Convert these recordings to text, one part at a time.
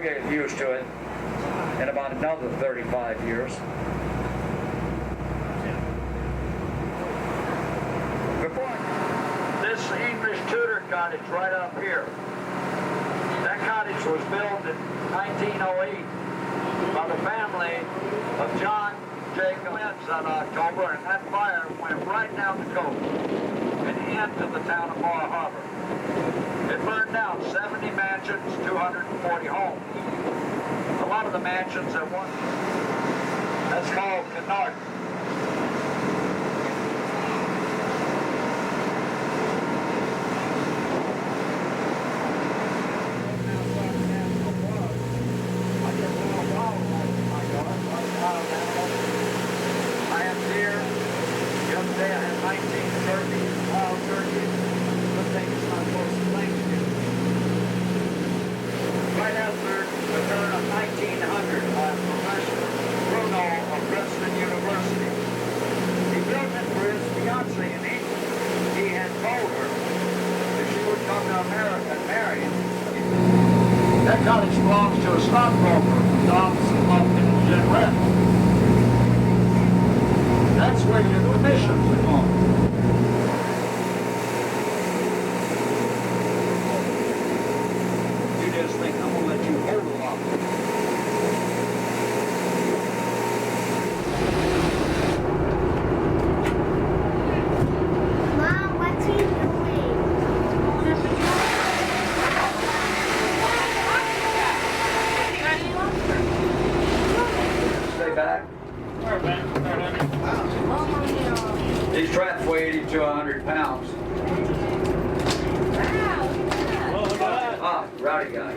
get used to it in about another 35 years. This English Tudor cottage right up here. That cottage was built in 1908 by the family of John Jacob that October, and that fire went right down the coast and into the town of Bar Harbor. It burned down 70 mansions, 240 homes. A lot of the mansions at once. That's called Canard. That cottage belongs to a stockbroker, Thompson, Lumpkin, and Jenrette. That's where your commissions are going. You just think I'm going to let you hold a lot. Mom, what's he doing? Back. These traps weigh 80 to 100 pounds. Ah, rowdy guy.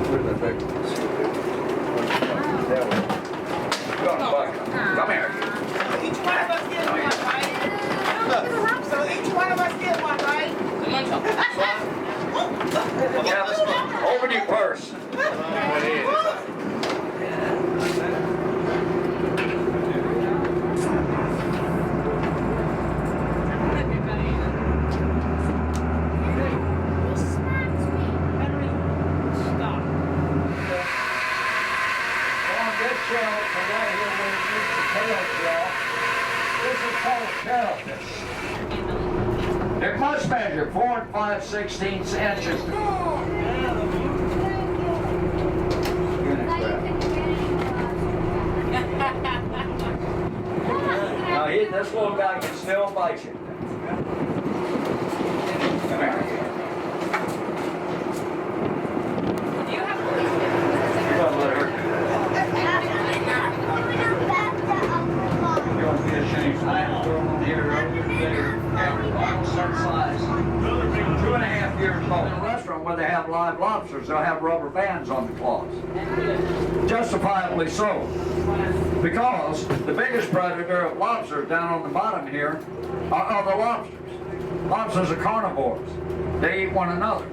Where's the big ones? Go on, Buck. Come here. Each one of us get one, right? So each one of us get one, right? Yeah, open your purse. It must measure 4 5/16 inches. Now, this little guy can still bite you. Come here. You don't let her. You want to be ashamed? I am throwing here every certain size. 2.5 years old. In a restaurant where they have live lobsters, they'll have rubber bands on the claws. Justifiably so. Because the biggest predator of lobsters down on the bottom here are the lobsters. Lobsters are carnivores. They eat one another.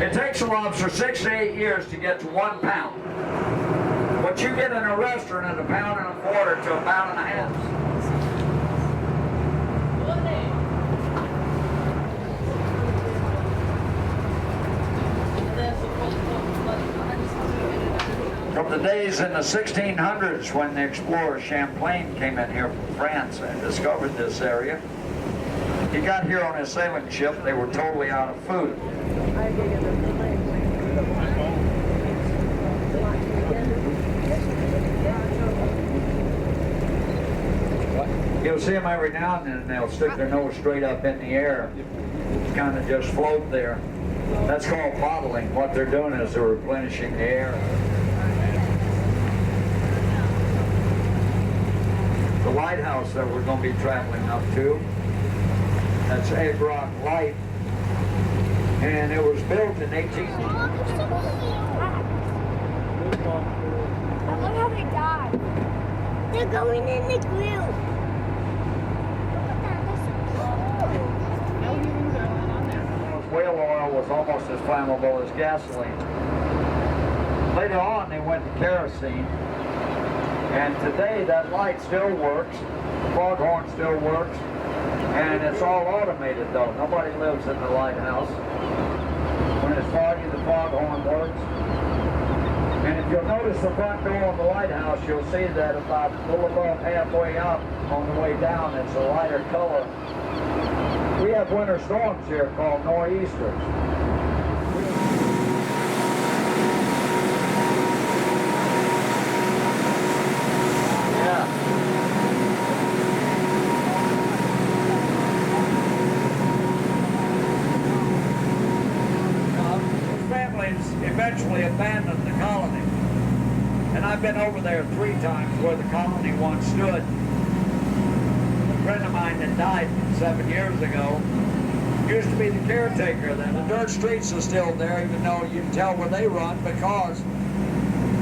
It takes a lobster 6 to 8 years to get to 1 pound. What you get in a restaurant is 1.25 pounds to 1.5 pounds. From the days in the 1600s when the explorer Champlain came in here from France and discovered this area, he got here on his sailing ship. They were totally out of food. You'll see them every now and then, and they'll stick their nose straight up in the air, kind of just float there. That's called bottling. What they're doing is they're replenishing the air. The lighthouse that we're going to be traveling up to, that's Egg Rock Light, and it was built in 18... I love how they died. They're going in the grill. Whale oil was almost as flammable as gasoline. Later on, they went to kerosene, and today that light still works. foghorn still works, and it's all automated though. Nobody lives in the lighthouse. When it's foggy, the foghorn works. And if you'll notice the front door of the lighthouse, you'll see that about a little above halfway up on the way down, it's a lighter color. We have winter storms here called nor'easters. Eventually abandoned the colony. And I've been over there 3 times where the colony once stood. A friend of mine that died 7 years ago used to be the caretaker then. The dirt streets are still there, even though you can tell where they run, because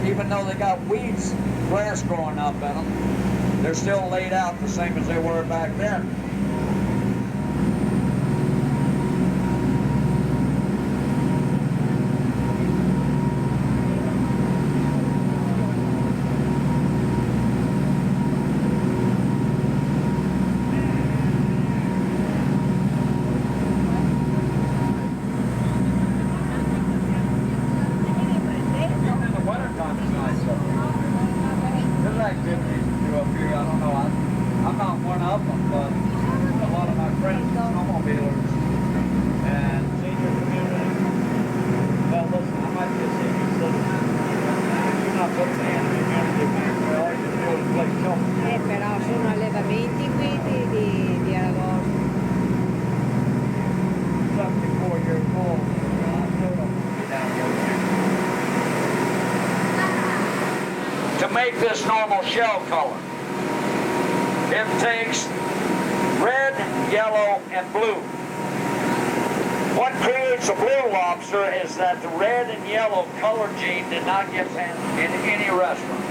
even though they got weeds, grass growing up in them, they're still laid out the same as they were back then. Però sono allevamenti qui di agosto. 74 years old. To make this normal shell color, it takes red, yellow, and blue. What creates a blue lobster is that the red and yellow color gene did not get found in any restaurant.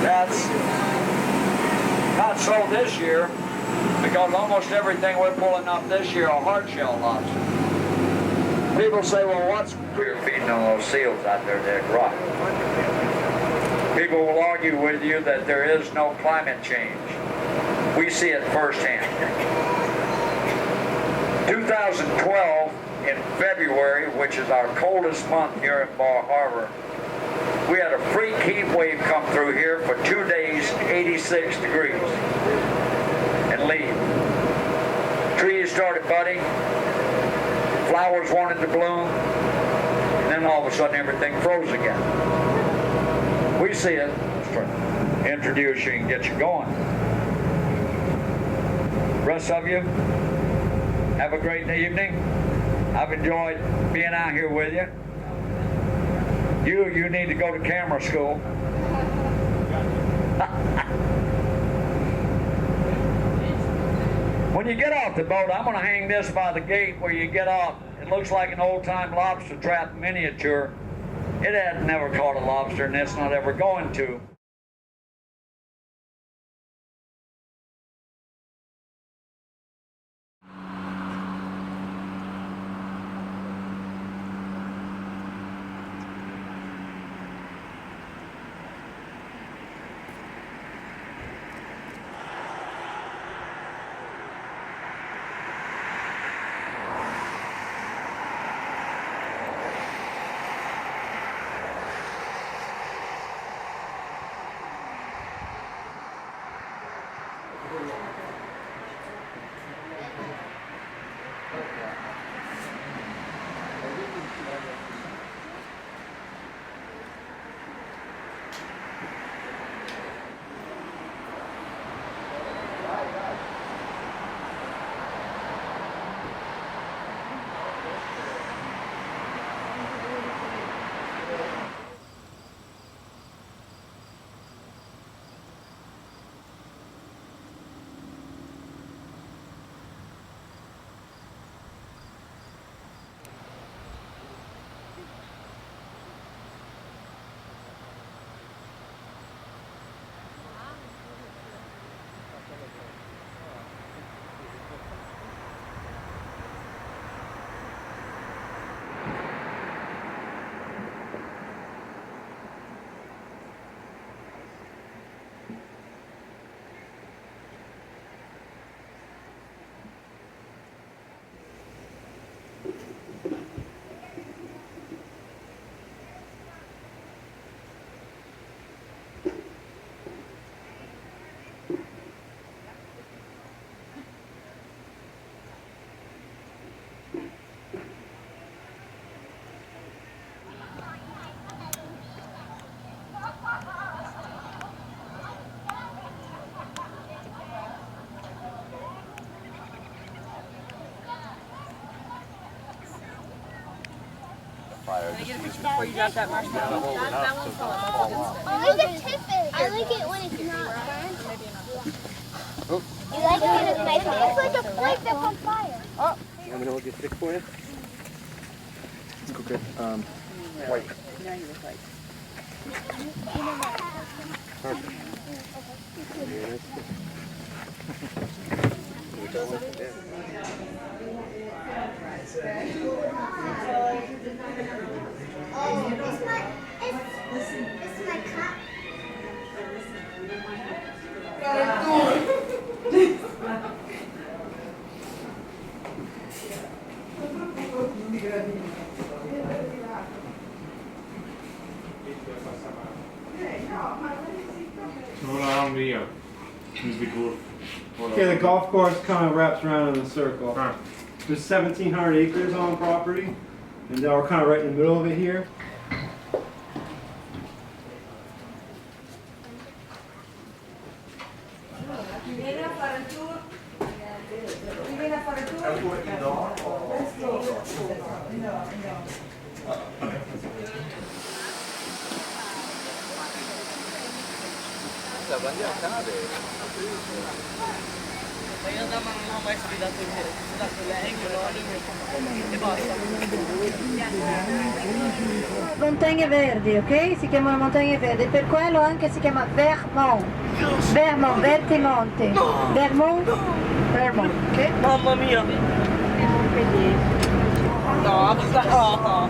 That's not so this year, because almost everything we're pulling up this year are hard shell lobster. People say, well, what's we're feeding on those seals out there that rot? People will argue with you that there is no climate change. We see it firsthand. 2012, in February, which is our coldest month here in Bar Harbor, we had a freak heat wave come through here for 2 days, 86 degrees, and leave. Trees started budding, flowers wanted to bloom, and then all of a sudden everything froze again. We see it. Let's introduce you and get you going. Rest of you, have a great evening. I've enjoyed being out here with you. You need to go to camera school. When you get off the boat, I'm going to hang this by the gate where you get off. It looks like an old-time lobster trap miniature. It had never caught a lobster, and it's not ever going to. Before you drop that marshmallow. That one's falling. I like it tipping. I like it when it's not burned. You like it when it's nice. It's like a flake that's on fire. Want me to hold your stick for you? Let's go get white. Now you look like. Perfect. It's my cup. Okay, the golf course kind of wraps around in a circle. There's 1,700 acres on property, and now we're kind of right in the middle of it here. Io non ho mai sfidato e basta. Montagne Verdi, ok? Si chiamano Montagne Verdi, per quello anche si chiama Vermont. Vermont, Vertimonte. Vermont, Vermont, ok? Mamma mia! No, no!